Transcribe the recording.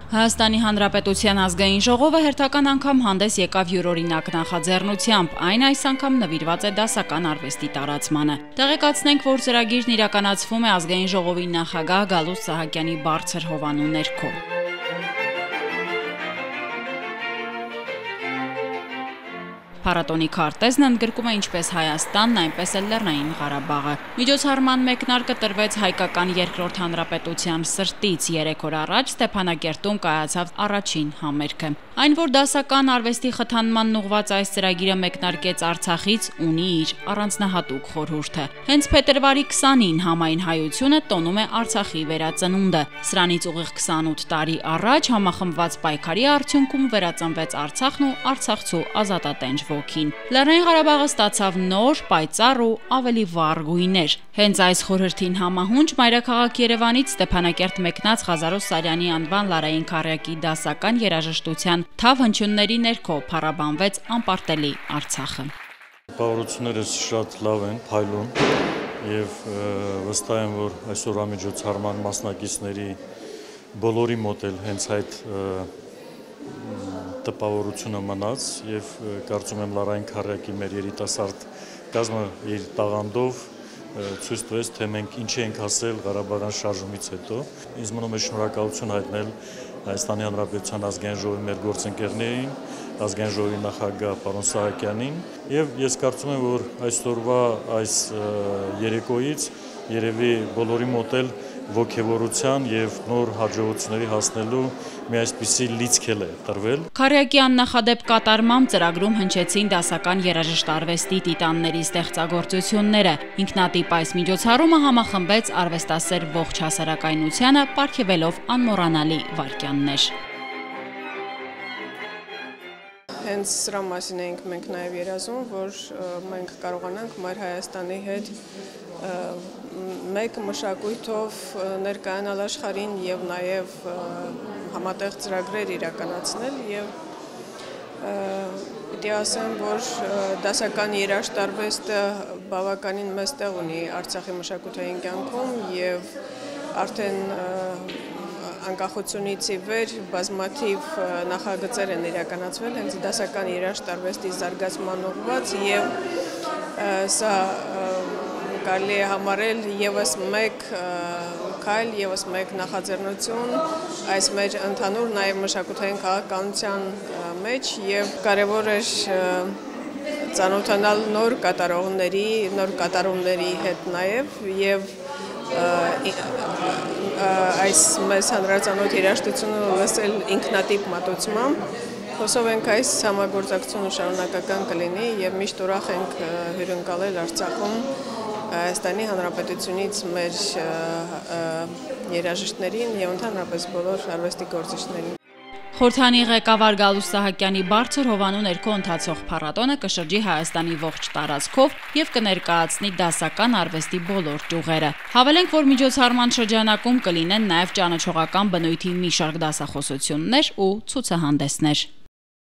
Հայաստանի Հանրապետության ազգային ժողովը հերթական անգամ հանդես եկավ յուրօրինակ նախաձեռնությամբ, այն այս անգամ նվիրված է դասական արվեստի տարածմանը։ Տեղեկացնենք, որ ծրագիրն իրականացվում է ազգային ժողովի նախագահ Գալուստ Սահակյանի բարձր հովանու ներքո։ Փառատոնի քարտեզն ընդգրկում է ինչպես Հայաստանն, այնպես էլ Լեռնային Ղարաբաղը։ Միջոցառման մեկնարկը տրվեց հայկական երկրորդ հանրապետության սրտից 3 օր առաջ Ստեփանակերտում կայացավ առաջին համերգը։ Այն, որ դասական արվեստի խթանման ուղղված այս ծրագիրը մեկնարկեց Արցախից, ունի իր առանձնահատուկ խորհուրդը։ Հենց փետրվարի 20-ին համայն հայությունը տոնում է Արցախի վերածնունդը։ Սրանից ուղիղ 28 տարի առաջ համախմբված պայքարի արդյունքում վերածնվեց Արցախն ու արցախցու ազատատենչ ոգին։ Լեռնային Ղարաբաղը ստացավ նոր, պայծառ ու ավելի վառ գույներ։ Հենց այս խորհրդին համահունչ մայրաքաղաք Երևանից Ստեփանակերտ մեկնած Ղազարոս Սարյանի անվան Լարային Քարյակի դասական երաժշտության թավ հնչյունների ներքո փառաբանվեց անպարտելի Արցախը։ Տպավորություններս շատ լավ են, փայլուն եւ վստահ եմ, որ այսօրվա միջոցառման մասնակիցների բոլորի մոտ էլ հենց այդ տպավորությունը մնաց եւ կարծում եմ Լարային Քարյակի մեր երիտասարդ կազմը իր տաղանդով ցույց տվեց, թե մենք ինչ ենք ասել Ղարաբաղյան շարժումից հետո։ Ինձ մնում է շնորհակալություն հայտնել Հայաստանի Հանրապետության ազգային ժողովի մեր գործընկերներին, ազգային ժողովի նախագահ պարոն Սահակյանին, եւ ես կարծում եմ, որ այսօրվա այս երեկոյից երևի բոլորի մոտ էլ ոգևորության եւ նոր հաջողությունների հասնելու մի այսպիսի լիցք է տրվել։ Քարյակի աննախադեպ կատարմամբ ծրագրում հնչեցին դասական երաժշտարվեստի տիտանների ստեղծագործությունները։ Ինքնատիպ այս միջոցառումը համախմբեց արվեստասեր ողջ հասարակայնությանը, պարգևելով անմոռանալի վայրկյաններ։ Հենց սրա մասին ենք մենք նաև երազում, որ մենք կարողանանք մեր Հայաստանի հետ մեկ մշակույթով ներկայանալ աշխարհին եւ նաեւ համատեղ ծրագրեր իրականացնել եւ պիտի ասեմ, որ դասական երաժշտարվեստը բավականին մեծ տեղ ունի Արցախի մշակութային կյանքում եւ արդեն անկախությունից ի վեր բազմաթիվ նախագծեր են իրականացվել հենց դասական երաժշտարվեստի զարգացման ուղղված եւ սա կարելի է համարել եւս մեկ քայլ, եւս մեկ նախաձեռնություն այս մեր ընդհանուր նաեւ մշակութային քաղաքականության մեջ եւ կարեւոր է ծանոթանալ նոր կատարումների հետ նաեւ եւ այս մեզ հանրածանոթ երաժշտությունը լսել ինքնատիպ մատուցմամբ, հուսով ենք այս համագործակցությունը շարունակական կլինի եւ միշտ ուրախ ենք հյուրընկալել Արցախում Հայաստանի Հանրապետությունից մեր երաժիշտներին եւ ընդհանրապես բոլոր արվեստի գործիչներին։ Խորհրդանի ղեկավար Գալուստ Սահակյանի բարձր հովանու ներքո ընթացող փառատոնը կշրջի Հայաստանի ողջ տարածքով եւ կներկայացնի դասական արվեստի բոլոր ճյուղերը։ Հավելենք, որ միջոցառման շրջանակում կլինեն նաեւ ճանաչողական բնույթի մի շարք դասախոսություններ ու ցուցահանդեսներ։